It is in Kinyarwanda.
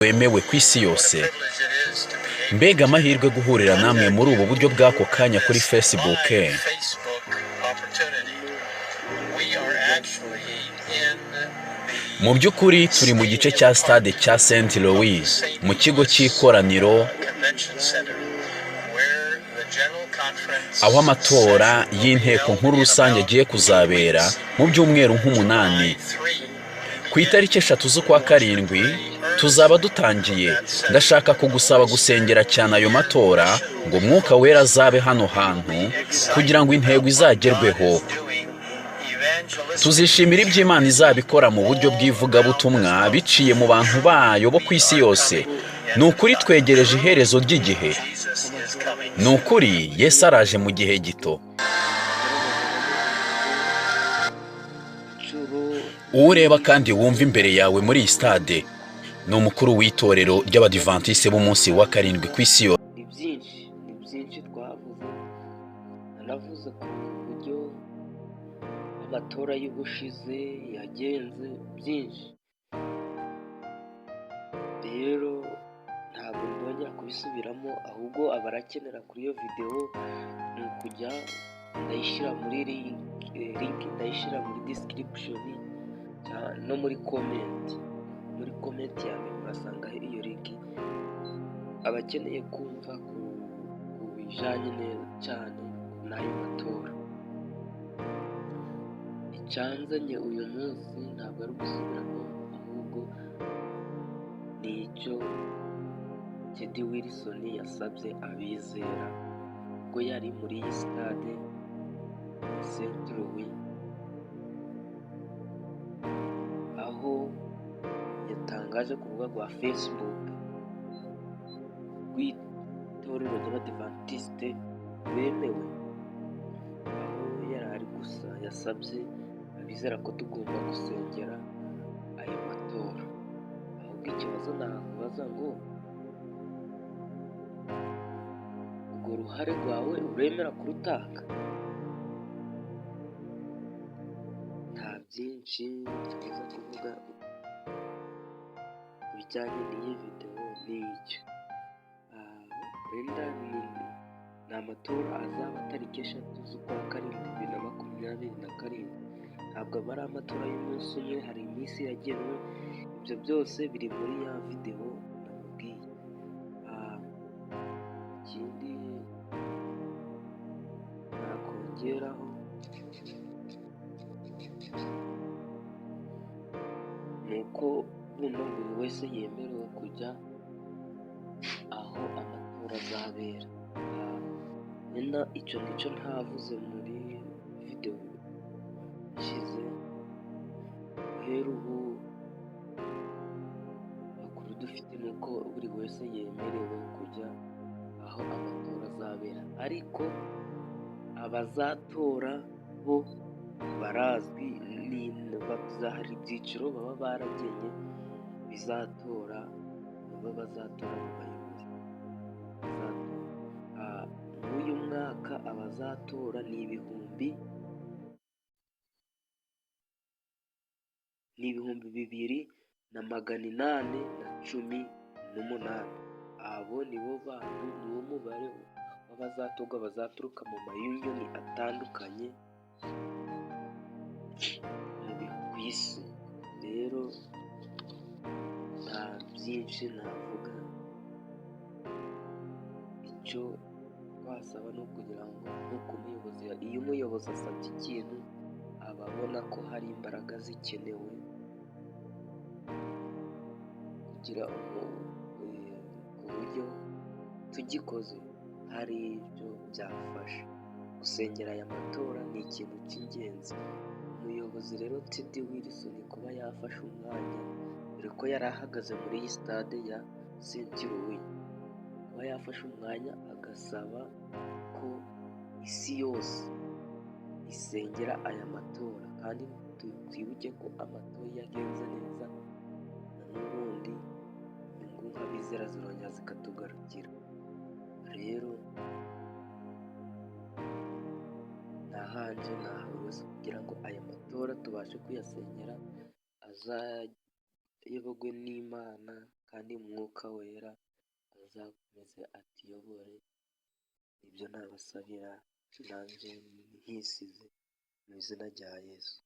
wemewe ku isi yose. Mbega amahirwe guhurira namwe muri ubu buryo bw'ako kanya kuri Facebook. Mu by'ukuri turi mu gice cya stade cya St. Louis mu kigo cy'ikoraniro aho amatora y'inteko nkuru rusange agiye kuzabera mu byumweru nk'umunani. Ku itariki 3 z'ukwa karindwi tuzaba dutangiye. Ndashaka kugusaba gusengera cyane ayo matora ngo Mwuka Wera azabe hano hantu kugira ngo intego izagerweho. Tuzishimira ibyo Imana izabikora mu buryo bw'ivugabutumwa biciye mu bantu bayo bo ku isi yose. Ni ukuri twegereje iherezo ry'igihe. Ni ukuri Yesu araje mu gihe gito. Ureba kandi wumva imbere yawe muri iyi stade ni umukuru w'itorero ry'Abadiventiste b'umunsi wa karindwi ku isi yose. Ni byinshi twavuze. Nanavuze ku buryo amatora y'ubushize yagenze byinshi. Rero ntabwo ndongera kubisubiramo, ahubwo abarakenera kuri iyo video ni ukujya ndayishyira muri link ndayishyira muri description no muri comment yawe urasanga iyo link. Abakeneye kumva ku bijanye neza cyane n'ayo matora, icyanzanye uyu munsi ntabwo ari gusubiramo, ahubwo ni icyo Teddy Wilson yasabye abizera ubwo yari muri iyi stade St. Louis, aho yatangaje ku rubuga rwa Facebook rw'itorero ry'Abadiventiste bemewe, aho yari ari gusa yasabye abizera ko tugomba gusengera ayo matora. Ahubwo ikibazo nakubaza ngo urwo ruhare rwawe uremera kurutanga? Nta byinshi tuza kuvuga bijyanye n'iyi video n'icyo. Wenda ni amatora azaba tariki 3 z'ukwa karindwi 2027. Ntabwo aba ari amatora y'umunsi umwe, hari iminsi yagenwe. Ibyo byose biri muri ya video namubwiye. Ikindi nakongeraho ni uko buno buri wese yemerewe kujya aho amatora azabera. Wenda icyo nicyo ntavuze muri video ishize. Rero ubu amakuru dufite ni uko buri wese yemerewe kujya aho amatora azabera, ariko abazatora bo barazwi. Hari ibyiciro baba baragenye bizatora, bazatora mu bayobozi. Uyu mwaka abazatora ni 2,818. Abo nibo bantu, niwo mubare w'abazatorwa bazaturuka mu mayunioni atandukanye ku isi. Rero nta byinshi navuga. Icyo twasaba ni ukugira ngo nk'uko umuyobozi, iyo umuyobozi asabye ikintu aba abona ko hari imbaraga zikenewe kugira ku buryo tugikoze hari ibyo byafasha. Gusengera aya matora ni ikintu cy'ingenzi. Umuyobozi rero Teddy Wilson kuba yafashe umwanya, dore ko yari ahagaze muri iyi stade ya St. Louis, kuba yafashe umwanya agasaba ko isi yose isengera aya matora, kandi twibuke ko amatora yagenze neza, n'ubundi inyungu nk'abizera zirongera zikatugarukira. Rero nahanje nahabuze kugira ngo aya matora tubashe kuyasengera, azayobogwe n'Imana kandi umwuka wera azakomeze atuyobore. Ibyo nabasabira nanjye nkisize mu izina rya Yesu.